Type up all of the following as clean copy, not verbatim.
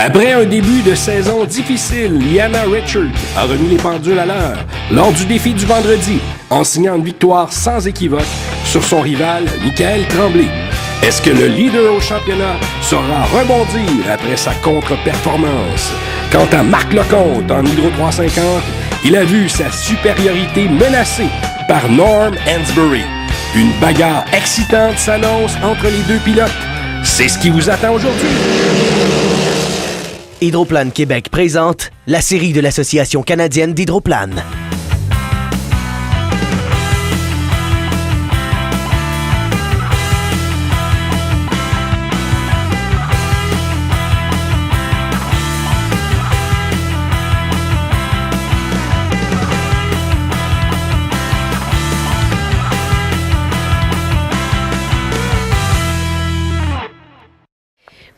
Après un début de saison difficile, Liana Richard a remis les pendules à l'heure lors du défi du vendredi en signant une victoire sans équivoque sur son rival Michael Tremblay. Est-ce que le leader au championnat saura rebondir après sa contre-performance? Quant à Marc Lecomte en Hydro 350, il a vu sa supériorité menacée par Norm Hansberry. Une bagarre excitante s'annonce entre les deux pilotes. C'est ce qui vous attend aujourd'hui. Hydroplane Québec présente la série de l'Association canadienne d'Hydroplane.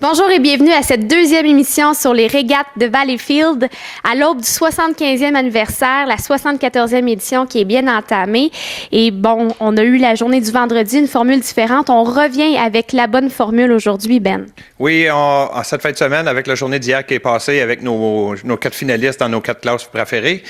Bonjour et bienvenue à cette deuxième émission sur les régates de Valleyfield à l'aube du 75e anniversaire, la 74e édition qui est bien entamée. Et bon, on a eu la journée du vendredi, une formule différente. On revient avec la bonne formule aujourd'hui, Ben. Oui, en cette fin de semaine, avec la journée d'hier qui est passée avec nos 4 finalistes dans nos 4 classes préférées.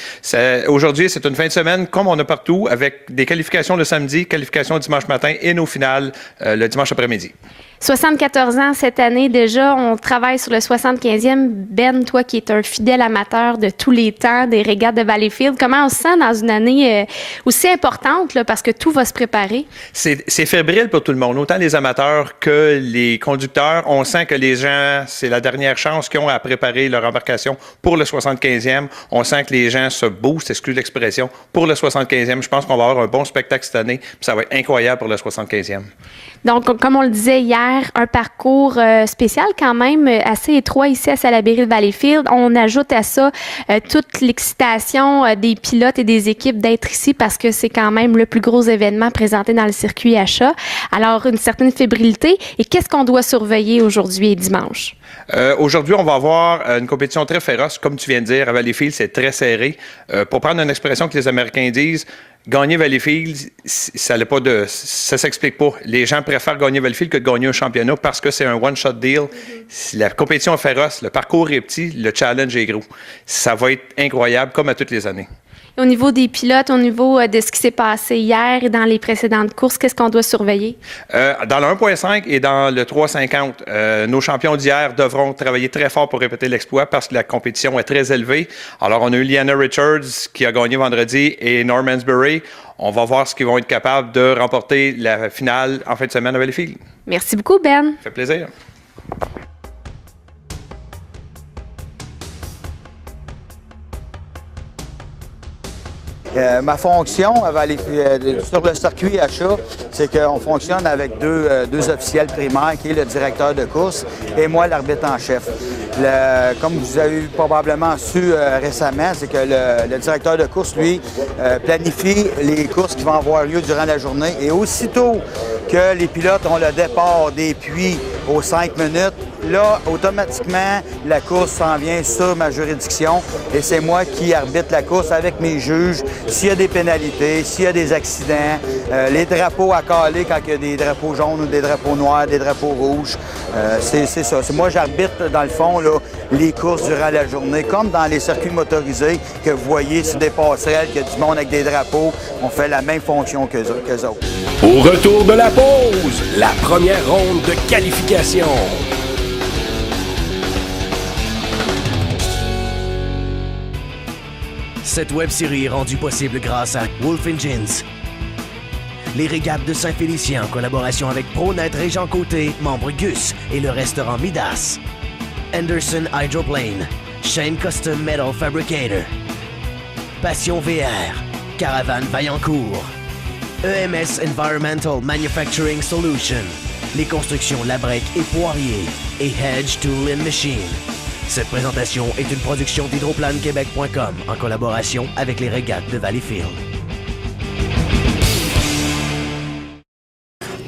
Aujourd'hui, c'est une fin de semaine comme on a partout avec des qualifications le samedi, qualifications dimanche matin et nos finales le dimanche après-midi. 74 ans cette année déjà, on travaille sur le 75e. Ben, toi qui es un fidèle amateur de tous les temps des régates de Valleyfield, comment on se sent dans une année aussi importante là, parce que tout va se préparer? C'est fébrile pour tout le monde, autant les amateurs que les conducteurs. On sent que les gens, c'est la dernière chance qu'ils ont à préparer leur embarcation pour le 75e. On sent que les gens se boostent, excuse l'expression, pour le 75e. Je pense qu'on va avoir un bon spectacle cette année, puis ça va être incroyable pour le 75e. Donc, comme on le disait hier, un parcours spécial quand même, assez étroit ici à Salaberry-Valleyfield. On ajoute à ça toute l'excitation des pilotes et des équipes d'être ici parce que c'est quand même le plus gros événement présenté dans le circuit achat. Alors, une certaine fébrilité. Et qu'est-ce qu'on doit surveiller aujourd'hui et dimanche? Aujourd'hui, on va avoir une compétition très féroce. Comme tu viens de dire, à Valleyfield, c'est très serré. Pour prendre une expression que les Américains disent, gagner Valleyfield, ça s'explique pas. Les gens préfèrent gagner Valleyfield que de gagner un championnat parce que c'est un one-shot deal. La compétition est féroce, le parcours est petit, le challenge est gros. Ça va être incroyable comme à toutes les années. Au niveau des pilotes, au niveau de ce qui s'est passé hier et dans les précédentes courses, qu'est-ce qu'on doit surveiller? Dans le 1.5 et dans le 3.50, nos champions d'hier devront travailler très fort pour répéter l'exploit parce que la compétition est très élevée. Alors, on a eu Liana Richards qui a gagné vendredi et Norm Hansberry. On va voir ce qu'ils vont être capables de remporter la finale en fin de semaine à Valleyfield. Merci beaucoup, Ben. Ça fait plaisir. Ma fonction sur le circuit achat, c'est qu'on fonctionne avec deux officiels primaires, qui est le directeur de course et moi, l'arbitre en chef. Comme vous avez probablement su récemment, c'est que le directeur de course, lui, planifie les courses qui vont avoir lieu durant la journée. Et aussitôt que les pilotes ont le départ des puits aux 5 minutes, là, automatiquement, la course s'en vient sur ma juridiction et c'est moi qui arbitre la course avec mes juges. S'il y a des pénalités, s'il y a des accidents, les drapeaux à caler quand il y a des drapeaux jaunes ou des drapeaux noirs, des drapeaux rouges, c'est ça. Moi, j'arbitre, dans le fond, là, les courses durant la journée, comme dans les circuits motorisés que vous voyez sur des passerelles, qu'il y a du monde avec des drapeaux. On fait la même fonction qu'eux autres. Au retour de la pause, la première ronde de qualification. Cette web-série est rendue possible grâce à Wolf Engines. Les régates de Saint-Félicien en collaboration avec ProNet Régent Côté, membre Gus et le restaurant Midas. Anderson Hydroplane, Shane Custom Metal Fabricator. Passion VR, Caravane Vaillancourt. EMS Environmental Manufacturing Solution. Les constructions Labrec et Poirier et Hedge Tool and Machine. Cette présentation est une production d'hydroplanequebec.com en collaboration avec les régates de Valleyfield.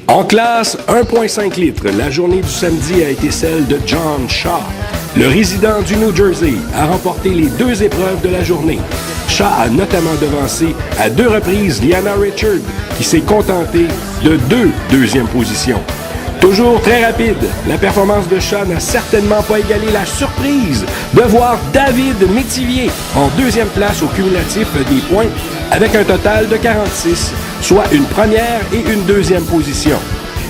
En classe 1,5 litres, la journée du samedi a été celle de John Shaw. Le résident du New Jersey a remporté les 2 épreuves de la journée. Shaw a notamment devancé à 2 reprises Liana Richard, qui s'est contentée de 2 deuxièmes positions. Toujours très rapide, la performance de Shaw n'a certainement pas égalé la surprise de voir David Métivier en deuxième place au cumulatif des points avec un total de 46, soit une première et une deuxième position.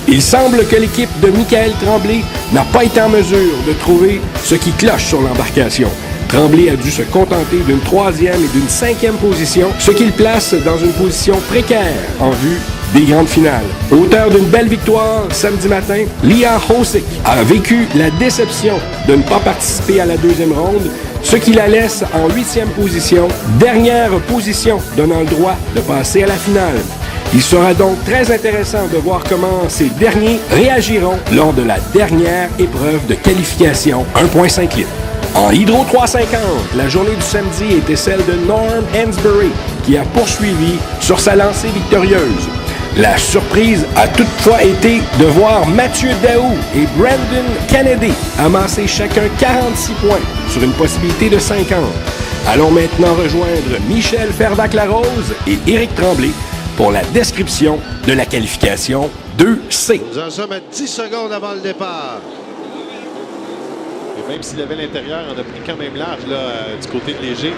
Il semble que l'équipe de Michael Tremblay n'a pas été en mesure de trouver ce qui cloche sur l'embarcation. Tremblay a dû se contenter d'une troisième et d'une cinquième position, ce qui le place dans une position précaire en vue des grandes finales. Auteur d'une belle victoire samedi matin, Liam Hosick a vécu la déception de ne pas participer à la deuxième ronde, ce qui la laisse en 8e position, dernière position donnant le droit de passer à la finale. Il sera donc très intéressant de voir comment ces derniers réagiront lors de la dernière épreuve de qualification 1.5 litres. En Hydro 350, la journée du samedi était celle de Norm Hansberry qui a poursuivi sur sa lancée victorieuse. La surprise a toutefois été de voir Mathieu Daou et Brandon Kennedy amasser chacun 46 points sur une possibilité de 50. Allons maintenant rejoindre Michel Fervac-Larose et Éric Tremblay pour la description de la qualification 2C. Nous en sommes à 10 secondes avant le départ. Et même s'il avait l'intérieur, on a pris quand même large là, du côté de Léger.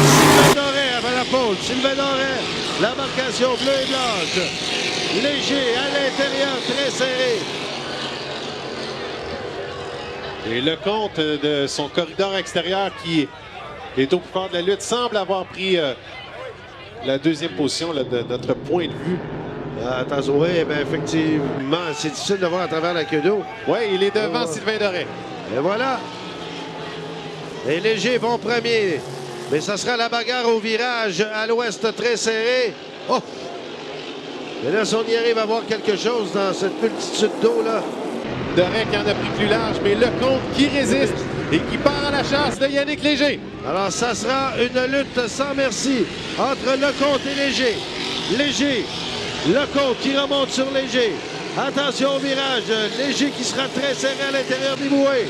Sylvain Doré avant la pause. Sylvain Doré, l'embarcation bleue et blanche. Léger à l'intérieur, très serré. Et le compte de son corridor extérieur qui est au plus fort de la lutte semble avoir pris la deuxième position là, de notre point de vue. Attention, oui, bien, effectivement, c'est difficile de voir à travers la queue d'eau. Oui, il est devant Sylvain Doré. Et voilà. Les Légers vont premier. Mais ça sera la bagarre au virage à l'ouest très serré. Oh! Mais là, si on y arrive à voir quelque chose dans cette multitude d'eau-là. Doré qui en a pris plus large, mais Lecomte qui résiste et qui part à la chasse de Yannick Léger. Alors, ça sera une lutte sans merci entre Lecomte et Léger. Léger, Lecomte qui remonte sur Léger. Attention au virage. Léger qui sera très serré à l'intérieur des bouées.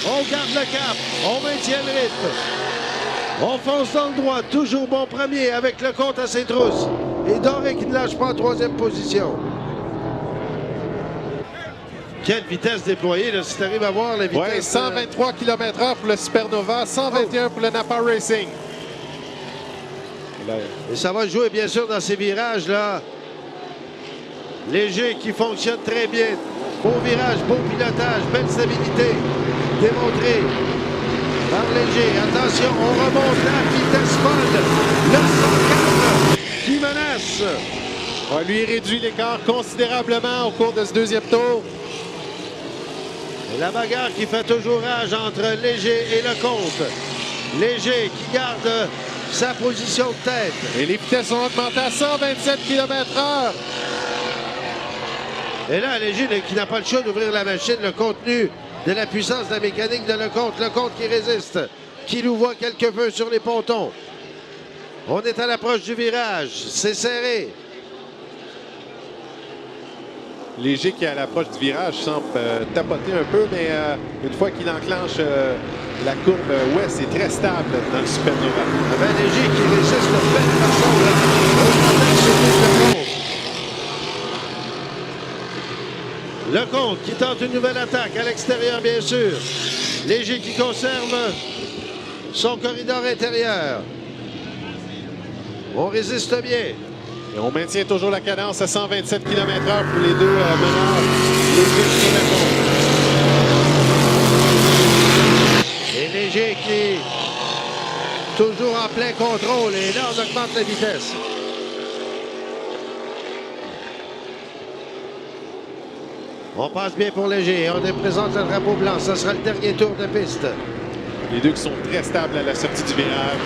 On garde le cap. On maintient le rythme. On fonce dans le droit. Toujours bon premier avec Lecomte à ses trousses. Et Doré qui ne lâche pas en troisième position. Quelle vitesse déployée, là, si tu arrives à voir la vitesse. Oui, 123 km/h pour le Supernova, 121 pour le Napa Racing. Et ça va jouer, bien sûr, dans ces virages-là. Léger qui fonctionne très bien. Beau virage, beau pilotage, belle stabilité. Démontré par Léger. Attention, on remonte la vitesse folle. Le 104 qui menace. On lui réduit l'écart considérablement au cours de ce deuxième tour. Et la bagarre qui fait toujours rage entre Léger et Lecomte. Léger qui garde sa position de tête. Et les vitesses ont augmenté à 127 km/h. Et là, Léger qui n'a pas le choix d'ouvrir la machine, le contenu de la puissance de la mécanique de Lecomte. Lecomte qui résiste, qui nous voit quelque peu sur les pontons. On est à l'approche du virage, c'est serré. Léger qui, à l'approche du virage, semble tapoter un peu, mais une fois qu'il enclenche la courbe ouest, c'est très stable dans le Supernova. Léger qui résiste de belle façon. Lecomte qui tente une nouvelle attaque à l'extérieur, bien sûr. Léger qui conserve son corridor intérieur. On résiste bien. Et on maintient toujours la cadence à 127 km/h pour les deux meneurs. Léger et Lecomte. Et Léger qui est toujours en plein contrôle. Et là, on augmente la vitesse. On passe bien pour Léger. On présente le drapeau blanc. Ça sera le dernier tour de piste. Les deux qui sont très stables à la sortie du virage.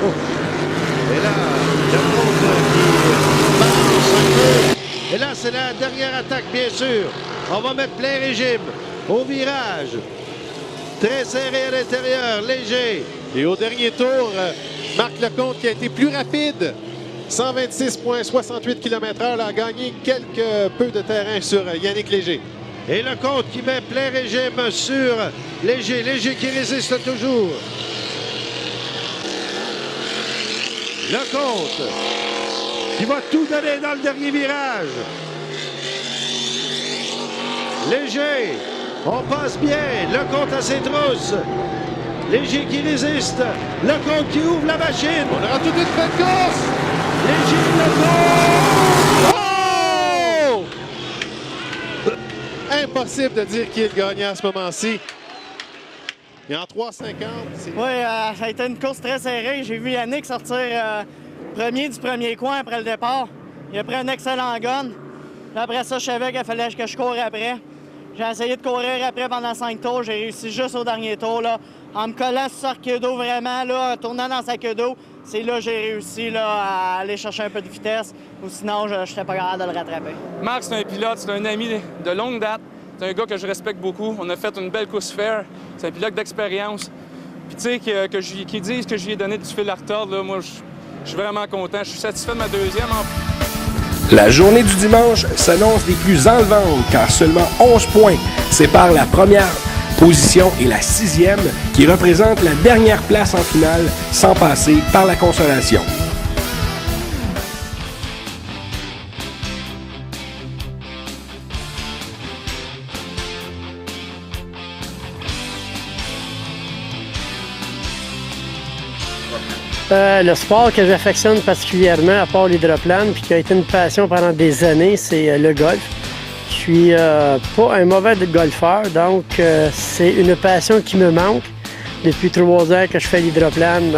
Oh. Et là, Lecomte qui balance un peu. Et là, c'est la dernière attaque, bien sûr. On va mettre plein régime au virage. Très serré à l'intérieur, Léger. Et au dernier tour, Marc Lecomte qui a été plus rapide. 126,68 km/h a gagné quelques peu de terrain sur Yannick Léger. Et Lecomte qui met plein régime sur Léger. Léger qui résiste toujours. Lecomte qui va tout donner dans le dernier virage. Léger, on passe bien, Lecomte à ses trousses. Léger qui résiste, Lecomte qui ouvre la machine. On aura toute une belle course. Léger, Lecomte! Oh! Impossible de dire qui est le gagnant à ce moment-ci. Il est en 3,50. Oui, ça a été une course très serrée. J'ai vu Yannick sortir premier du premier coin après le départ. Il a pris un excellent gun. Puis après ça, je savais qu'il fallait que je coure après. J'ai essayé de courir après pendant 5 tours. J'ai réussi juste au dernier tour, là, en me collant sur sa queue d'eau vraiment, là, en tournant dans sa queue d'eau. C'est là que j'ai réussi là, à aller chercher un peu de vitesse. Ou sinon, je n'étais pas capable de le rattraper. Marc, c'est un pilote, c'est un ami de longue date. C'est un gars que je respecte beaucoup. On a fait une belle course fair. C'est un pilote d'expérience. Puis tu sais, qu'ils disent que je lui ai donné du fil à retordre, là, moi, je suis vraiment content. Je suis satisfait de ma deuxième. La journée du dimanche s'annonce des plus enlevantes car seulement 11 points séparent la première position et la 6e qui représentent la dernière place en finale sans passer par la consolation. Le sport que j'affectionne particulièrement, à part l'hydroplane, puis qui a été une passion pendant des années, c'est le golf. Je suis pas un mauvais golfeur, donc c'est une passion qui me manque. Depuis 3 ans que je fais l'hydroplane,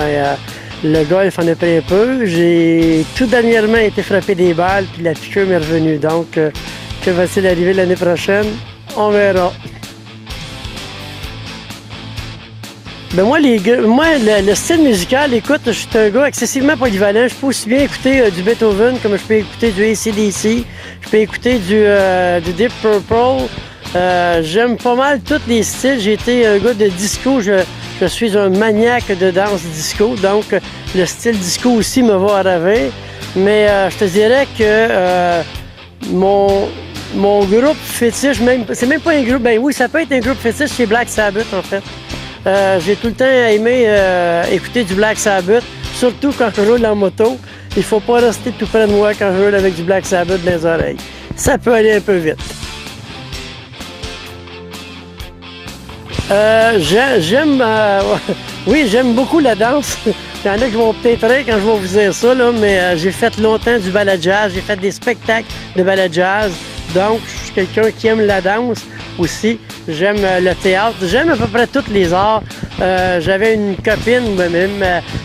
le golf en a pris un peu. J'ai tout dernièrement été frappé des balles, puis la piqûre m'est revenue. Donc, que va-t-il arriver l'année prochaine? On verra. Ben moi, le style musical, écoute, je suis un gars excessivement polyvalent. Je peux aussi bien écouter du Beethoven comme je peux écouter du AC/DC. Je peux écouter du Deep Purple. J'aime pas mal tous les styles. J'ai été un gars de disco. Je suis un maniaque de danse disco. Donc, le style disco aussi me va à ravir. Mais je te dirais que mon groupe fétiche, c'est même pas un groupe. Ben oui, ça peut être un groupe fétiche, c'est Black Sabbath, en fait. J'ai tout le temps aimé écouter du Black Sabbath, surtout quand je roule en moto. Il faut pas rester tout près de moi quand je roule avec du Black Sabbath dans les oreilles. Ça peut aller un peu vite. J'aime beaucoup la danse. Il y en a qui vont peut-être rire quand je vais vous dire ça, là, mais j'ai fait longtemps du ballet jazz, j'ai fait des spectacles de ballet jazz. Donc, je suis quelqu'un qui aime la danse aussi. J'aime le théâtre, j'aime à peu près tous les arts. J'avais une copine, même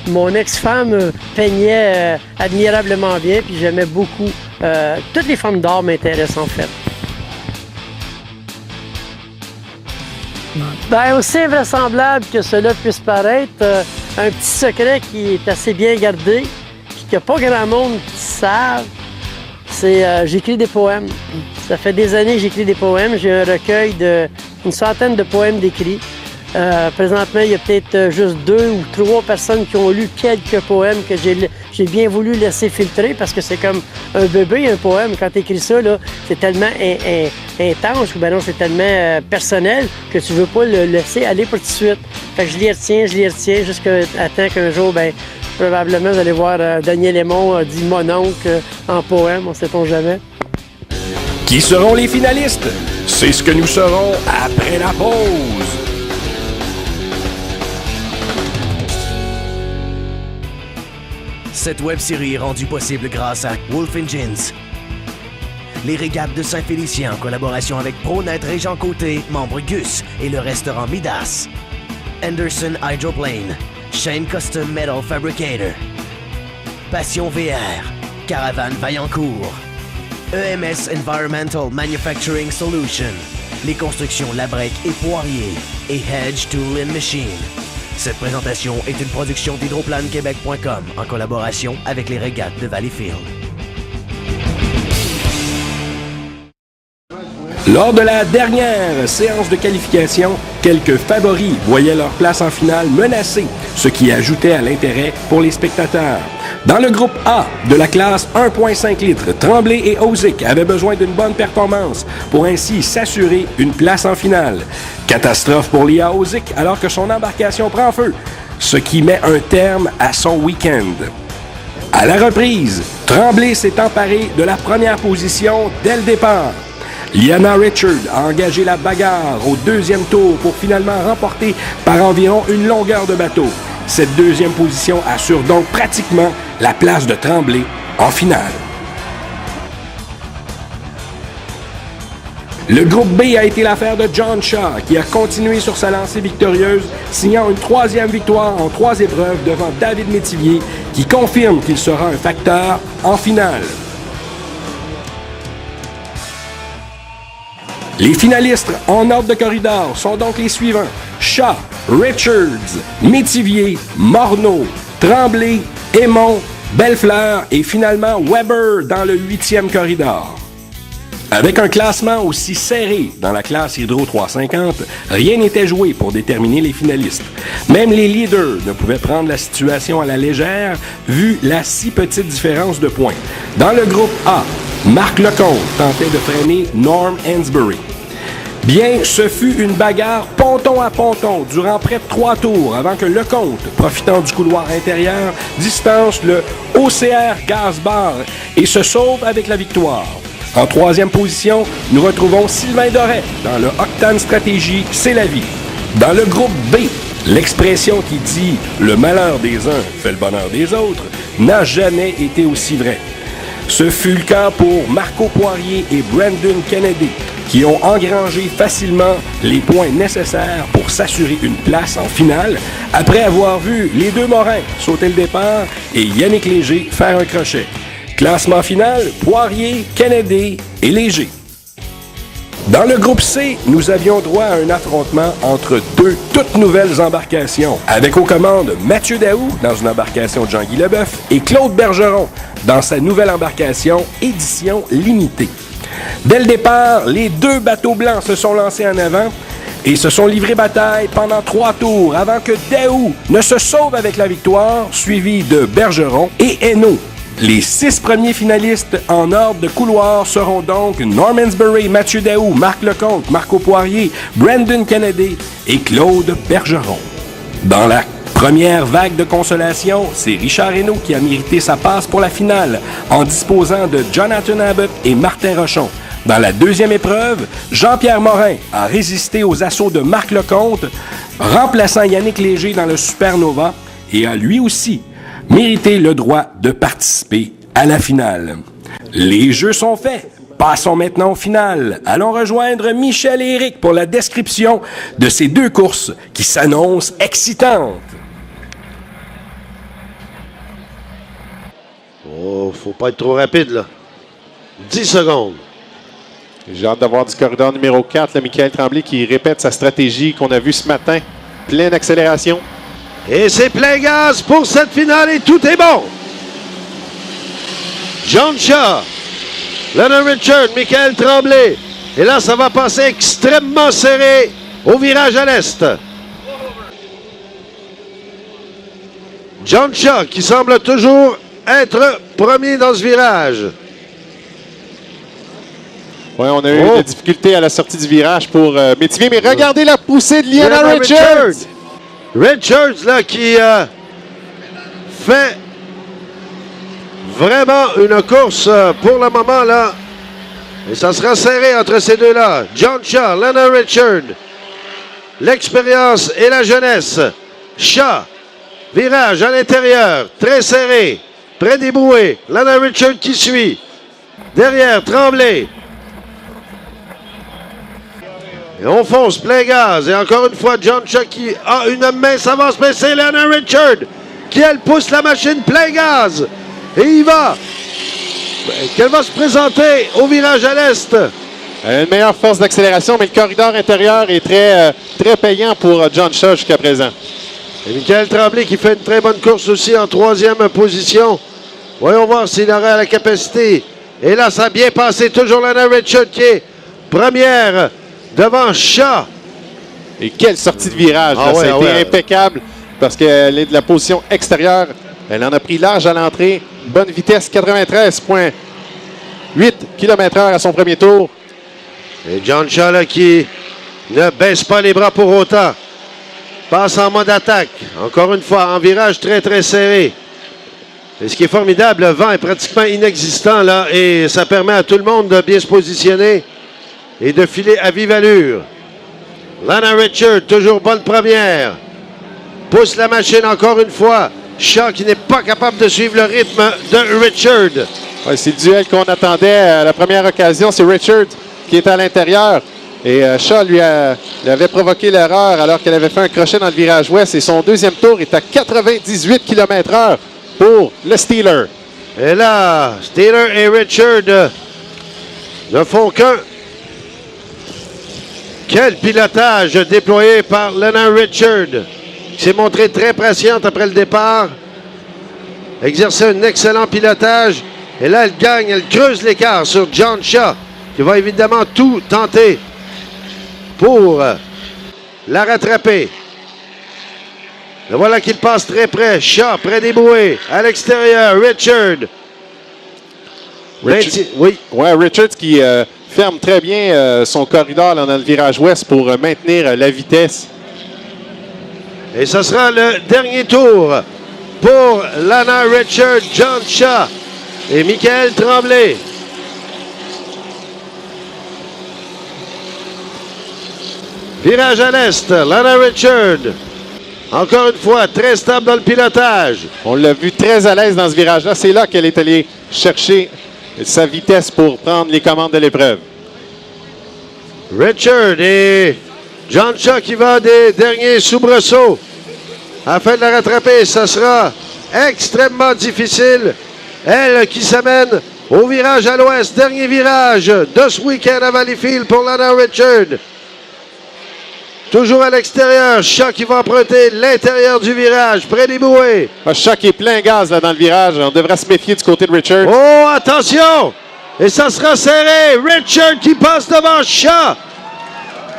mon ex-femme peignait admirablement bien, puis j'aimais beaucoup. Toutes les formes d'art m'intéressent en fait. Ben, aussi invraisemblable que cela puisse paraître, un petit secret qui est assez bien gardé, puis qu'il n'y a pas grand monde qui savent, c'est j'écris des poèmes. Ça fait des années que j'écris des poèmes. J'ai un recueil d'une centaine de poèmes d'écrits. Présentement, il y a peut-être juste 2 ou 3 personnes qui ont lu quelques poèmes que j'ai bien voulu laisser filtrer parce que c'est comme un bébé, un poème. Quand tu écris ça, là, c'est tellement intense ou ben non, c'est tellement personnel que tu veux pas le laisser aller pour tout de suite. Fait que je les retiens jusqu'à temps qu'un jour, ben probablement, vous allez voir Daniel Aymon dit mon oncle en poème, on ne sait-on jamais. Qui seront les finalistes? C'est ce que nous saurons après la pause. Cette web-série est rendue possible grâce à Wolf Engines. Les régates de Saint-Félicien en collaboration avec ProNet Régent Côté, membre Gus et le restaurant Midas. Anderson Hydroplane, chaîne Custom Metal Fabricator. Passion VR, Caravane Vaillancourt. EMS Environmental Manufacturing Solution, les constructions Labrec et Poirier et Hedge Tool & Machine. Cette présentation est une production d'hydroplanequebec.com en collaboration avec les régates de Valleyfield. Lors de la dernière séance de qualification, quelques favoris voyaient leur place en finale menacée, ce qui ajoutait à l'intérêt pour les spectateurs. Dans le groupe A de la classe 1,5 litres, Tremblay et Osick avaient besoin d'une bonne performance pour ainsi s'assurer une place en finale. Catastrophe pour Léa Osick alors que son embarcation prend feu, ce qui met un terme à son week-end. À la reprise, Tremblay s'est emparé de la première position dès le départ. Liana Richard a engagé la bagarre au deuxième tour pour finalement remporter par environ une longueur de bateau. Cette deuxième position assure donc pratiquement la place de Tremblay en finale. Le groupe B a été l'affaire de John Shaw, qui a continué sur sa lancée victorieuse, signant une troisième victoire en 3 épreuves devant David Métivier, qui confirme qu'il sera un facteur en finale. Les finalistes en ordre de corridor sont donc les suivants: Shaw, Richards, Métivier, Morneau, Tremblay, Aymon, Bellefleur et finalement Weber dans le 8e corridor. Avec un classement aussi serré dans la classe Hydro 350, rien n'était joué pour déterminer les finalistes. Même les leaders ne pouvaient prendre la situation à la légère, vu la si petite différence de points. Dans le groupe A, Marc Lecomte tentait de freiner Norm Hansberry. Bien, ce fut une bagarre ponton à ponton durant près de 3 tours avant que Lecomte, profitant du couloir intérieur, distance le OCR Gazbar et se sauve avec la victoire. En 3e position, nous retrouvons Sylvain Doré dans le Octane Stratégie C'est la vie. Dans le groupe B, l'expression qui dit « le malheur des uns fait le bonheur des autres » n'a jamais été aussi vrai. Ce fut le cas pour Marco Poirier et Brandon Kennedy, qui ont engrangé facilement les points nécessaires pour s'assurer une place en finale, après avoir vu les deux Morins sauter le départ et Yannick Léger faire un crochet. Classement final, Poirier, Kennedy et Léger. Dans le groupe C, nous avions droit à un affrontement entre 2 toutes nouvelles embarcations, avec aux commandes Mathieu Daou dans une embarcation de Jean-Guy Leboeuf et Claude Bergeron dans sa nouvelle embarcation édition limitée. Dès le départ, les 2 bateaux blancs se sont lancés en avant et se sont livrés bataille pendant 3 tours avant que Daou ne se sauve avec la victoire, suivi de Bergeron et Hainaut. Les 6 premiers finalistes en ordre de couloir seront donc Norm Hansberry, Mathieu Daou, Marc Lecomte, Marco Poirier, Brandon Kennedy et Claude Bergeron. Dans la première vague de consolation, c'est Richard Hainaut qui a mérité sa passe pour la finale en disposant de Jonathan Abbott et Martin Rochon. Dans la deuxième épreuve, Jean-Pierre Morin a résisté aux assauts de Marc Lecomte, remplaçant Yannick Léger dans le Supernova et a lui aussi mérité le droit de participer à la finale. Les jeux sont faits. Passons maintenant au final. Allons rejoindre Michel et Éric pour la description de ces 2 courses qui s'annoncent excitantes. Oh, faut pas être trop rapide, là. 10 secondes. J'ai hâte de voir du corridor numéro 4, le Michael Tremblay qui répète sa stratégie qu'on a vue ce matin. Pleine accélération. Et c'est plein gaz pour cette finale et tout est bon. John Shaw, Leonard Richard, Michael Tremblay. Et là, ça va passer extrêmement serré au virage à l'est. John Shaw qui semble toujours être premier dans ce virage. Oui, on a eu des difficultés à la sortie du virage pour Métivier, mais regardez la poussée de Liana Richards. Richards, là, qui fait vraiment une course pour le moment, là. Et ça sera serré entre ces deux-là. John Shaw, Leonard Richard. L'expérience et la jeunesse. Shaw, virage à l'intérieur, très serré, très débrouillé. Leonard Richard qui suit. Derrière, Tremblay. Et on fonce plein gaz. Et encore une fois, John Shaw qui a une mince avance, mais c'est Leonard Richard qui, elle, pousse la machine plein gaz. Et il va. Qu'elle va se présenter au virage à l'est. Une meilleure force d'accélération, mais le corridor intérieur est très payant pour John Shaw jusqu'à présent. Et Michael Tremblay qui fait une très bonne course aussi en 3e position. Voyons voir s'il aura la capacité. Et là, ça a bien passé. Toujours Leonard Richard qui est première devant Shaw. Et quelle sortie de virage. Ça a été impeccable parce qu'elle est de la position extérieure. Elle en a pris large à l'entrée. Bonne vitesse, 93,8 km/h à son premier tour. Et John Shaw là, qui ne baisse pas les bras pour autant. Passe en mode attaque. Encore une fois, en virage très, très serré. Et ce qui est formidable, le vent est pratiquement inexistant là et ça permet à tout le monde de bien se positionner et de filer à vive allure. Lana Richard, toujours bonne première. Pousse la machine encore une fois. Shaw qui n'est pas capable de suivre le rythme de Richard. Ouais, c'est le duel qu'on attendait à la première occasion. C'est Richard qui est à l'intérieur. Et Shaw lui avait provoqué l'erreur alors qu'elle avait fait un crochet dans le virage ouest. Et son deuxième tour est à 98 km/h pour le Steeler. Et là, Steeler et Richard ne font qu'un. Quel pilotage déployé par Lana Richard, qui s'est montrée très patiente après le départ. Exercer un excellent pilotage. Et là, elle gagne, elle creuse l'écart sur John Shaw, qui va évidemment tout tenter pour la rattraper. Et voilà qu'il passe très près. Shaw près des bouées. À l'extérieur, Richard. Oui. Ouais, Richard qui ferme très bien son corridor là, dans le virage ouest pour maintenir la vitesse. Et ce sera le dernier tour pour Lana Richard, John Shaw et Michael Tremblay. Virage à l'est, Lana Richard. Encore une fois, très stable dans le pilotage. On l'a vu très à l'aise dans ce virage-là. C'est là qu'elle est allée chercher sa vitesse pour prendre les commandes de l'épreuve. Richard et John Shaw qui va des derniers soubresauts afin de la rattraper. Ça sera extrêmement difficile. Elle qui s'amène au virage à l'ouest. Dernier virage de ce week-end à Valleyfield pour Lana Richard. Toujours à l'extérieur. Shaw qui va emprunter l'intérieur du virage, près des bouées. Shaw qui est plein gaz là, dans le virage. On devrait se méfier du côté de Richard. Oh, attention! Et ça sera serré. Richard qui passe devant Shaw.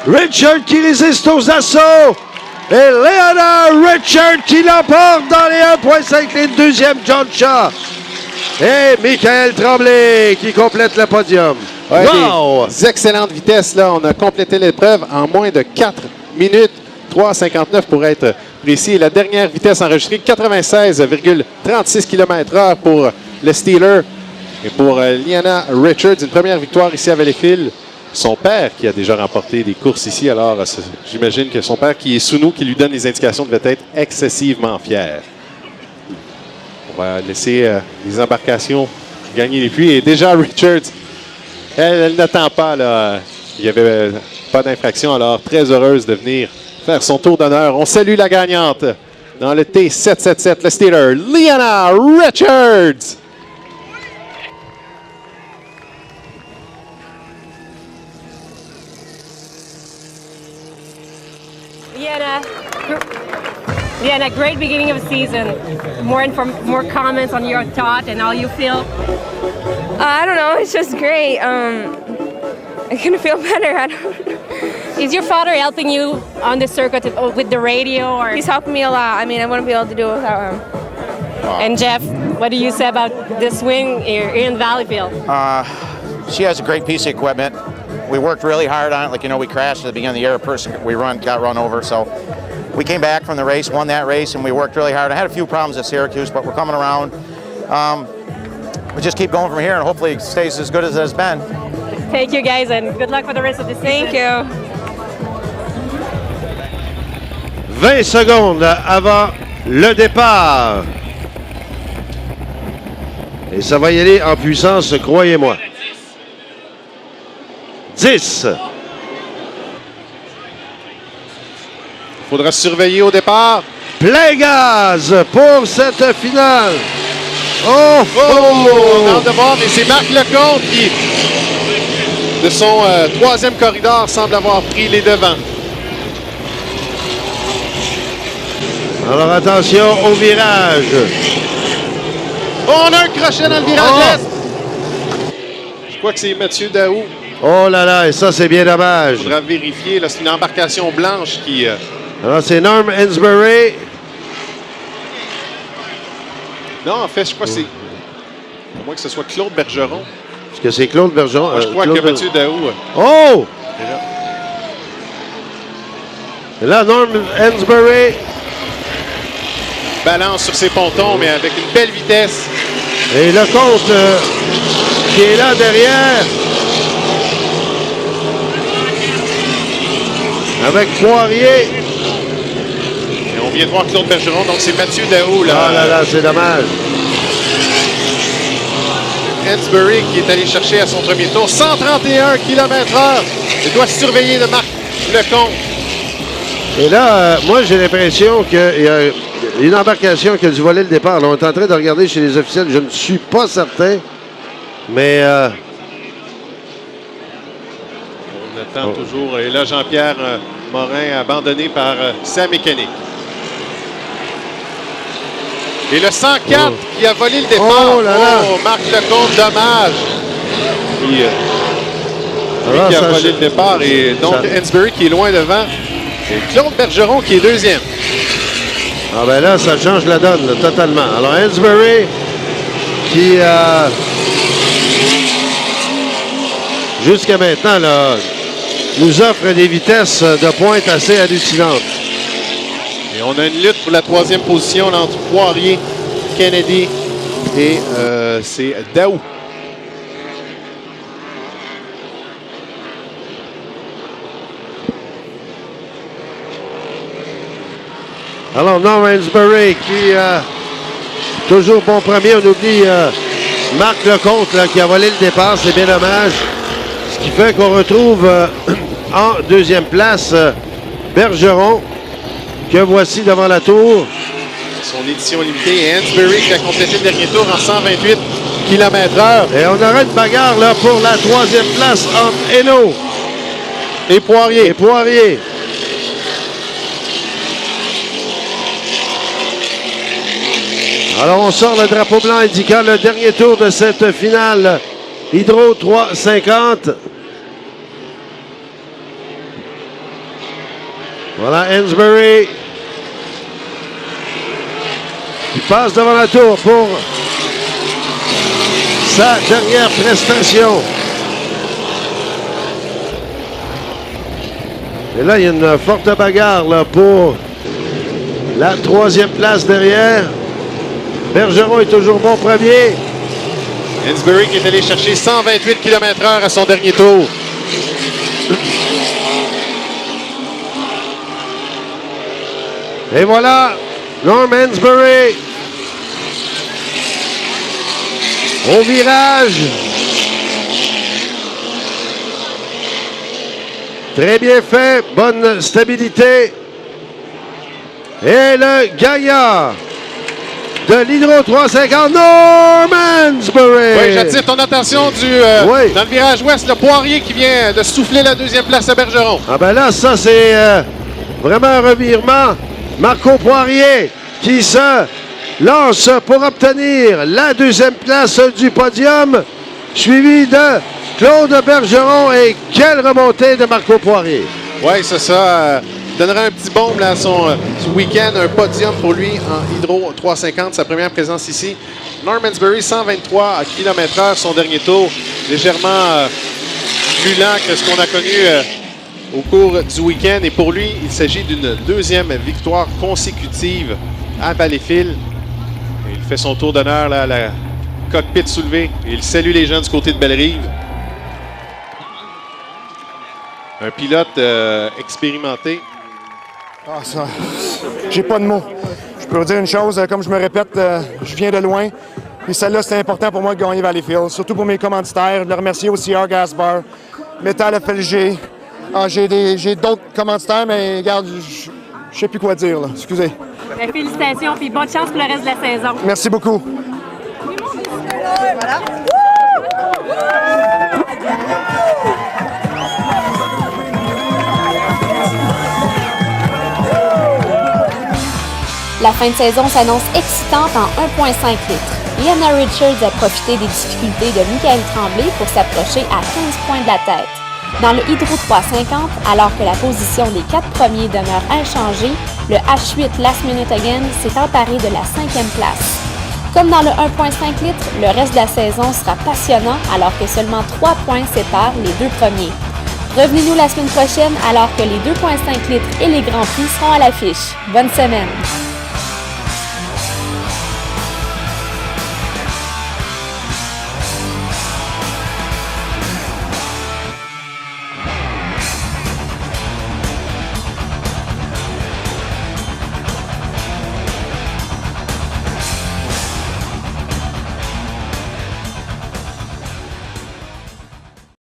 Richard qui résiste aux assauts. Et Lana Richard qui l'emporte dans les 1,5 litres. Deuxième, John Shaw. Et Michael Tremblay qui complète le podium. Ouais, wow! Des excellentes vitesses. Là. On a complété l'épreuve en moins de 4 minutes. 3,59 pour être précis. Et la dernière vitesse enregistrée, 96,36 km/h pour le Steeler. Et pour Lana Richards, une première victoire ici à Valleyfield. Son père qui a déjà remporté des courses ici. Alors, j'imagine que son père qui est sous nous, qui lui donne les indications, devait être excessivement fier. On va laisser les embarcations gagner les puits. Et déjà, Richards, elle n'attend pas. Là. Il n'y avait pas d'infraction. Alors, très heureuse de venir faire son tour d'honneur. On salue la gagnante dans le T777, le Steeler, Lana Richards. Liana, great beginning of the season. More comments on your thought and how you feel? I don't know. It's just great. I couldn't feel better. I don't know. Is your father helping you on the circuit with the radio? Or? He's helping me a lot. I mean, I wouldn't be able to do it without him. And Jeff, what do you say about this win here in Valleyfield? She has a great piece of equipment. We worked really hard on it. Like, you know, we crashed at the beginning of the year. A person got run over. So we came back from the race, won that race, and we worked really hard. I had a few problems at Syracuse, but we're coming around. We just keep going from here, and hopefully it stays as good as it has been. Thank you, guys, and good luck for the rest of the season. Thank you. 20 secondes avant le départ. Et ça va y aller en puissance, croyez-moi. 10. Il faudra surveiller au départ. Plein gaz pour cette finale. Oh! On a hâte de voir, mais c'est Marc Lecomte qui, de son troisième corridor, semble avoir pris les devants. Alors attention au virage. On a un crochet dans le virage est. Je crois que c'est Mathieu Daou. Oh là là, et ça c'est bien dommage. Il faudra vérifier, là, c'est une embarcation blanche qui... Alors c'est Norm Ensbury. Non, en fait, je crois que c'est... À moins que ce soit Claude Bergeron. Est-ce que c'est Claude Bergeron? Je crois Claude que Mathieu Daou... Oh! Et là, Norm Ensbury. balance sur ses pontons, mais avec une belle vitesse. Et Lecomte qui est là derrière. Avec Poirier. Et on vient de voir Claude Bergeron, donc c'est Mathieu Daou. Là. Ah là là, c'est dommage. Hansberry qui est allé chercher à son premier tour 131 km/h. Il doit surveiller de Marc Lecomte. Et là, moi, j'ai l'impression qu'il y a une embarcation qui a dû voler le départ. Là, on est en train de regarder chez les officiels. Je ne suis pas certain. Mais... on attend toujours. Et là, Jean-Pierre Morin abandonné par sa mécanique. Et le 104 qui a volé le départ. Oh là là! Oh, Marc Lecomte, dommage. Qui a volé le départ. Et donc, Hansberry qui est loin devant. Et Claude Bergeron qui est deuxième. Ah ben là, ça change la donne, là, totalement. Alors, Hansberry qui, jusqu'à maintenant, là, nous offre des vitesses de pointe assez hallucinantes. Et on a une lutte pour la troisième position là, entre Poirier, Kennedy et c'est Daou. Alors, Norm Hansberry qui, toujours bon premier, on oublie Marc Lecomte là, qui a volé le départ, c'est bien dommage. Ce qui fait qu'on retrouve en deuxième place Bergeron, que voici devant la tour. Son édition limitée et Hansberry qui a complété le dernier tour en 128 km/h. Et on aura une bagarre là, pour la troisième place entre Hainaut et Poirier. Alors, on sort le drapeau blanc indiquant le dernier tour de cette finale Hydro 350. Voilà Hansberry qui passe devant la tour pour sa dernière prestation. Et là, il y a une forte bagarre là, pour la troisième place derrière. Bergeron est toujours bon premier. Hansberry qui est allé chercher 128 km/h à son dernier tour. Et voilà, Norm Hansberry au virage. Très bien fait, bonne stabilité. Et le gagnant de l'Hydro 350, Norm Hansberry. Oui, j'attire ton attention dans le virage ouest, le Poirier qui vient de souffler la deuxième place à Bergeron. Ah ben là, ça c'est vraiment un revirement. Marco Poirier qui se lance pour obtenir la deuxième place du podium, suivi de Claude Bergeron. Et quelle remontée de Marco Poirier. Oui, c'est ça. Donnera un petit bombe là, à son week-end, un podium pour lui en Hydro 350, sa première présence ici. Norm Hansberry, 123 km/h, son dernier tour, légèrement plus lent que ce qu'on a connu au cours du week-end. Et pour lui, il s'agit d'une deuxième victoire consécutive à Valleyfield. Et il fait son tour d'honneur là, à la cockpit soulevée. Et il salue les gens du côté de Bellerive. Un pilote expérimenté. Ah, ça, j'ai pas de mots. Je peux vous dire une chose, comme je me répète, je viens de loin. Et celle-là, c'était important pour moi de gagner Valleyfield, surtout pour mes commanditaires. Je le remercier aussi CR Gas Bar, Métal FLG. Ah, j'ai d'autres commanditaires, mais regarde, je sais plus quoi dire, là. Excusez. Ben, félicitations, puis bonne chance pour le reste de la saison. Merci beaucoup. Voilà. La fin de saison s'annonce excitante en 1,5 litres. Liana Richards a profité des difficultés de Michael Tremblay pour s'approcher à 15 points de la tête. Dans le Hydro 350, alors que la position des 4 premiers demeure inchangée, le H8 Last Minute Again s'est emparé de la 5e place. Comme dans le 1,5 litres, le reste de la saison sera passionnant alors que seulement 3 points séparent les 2 premiers. Revenez-nous la semaine prochaine alors que les 2,5 litres et les Grands Prix seront à l'affiche. Bonne semaine!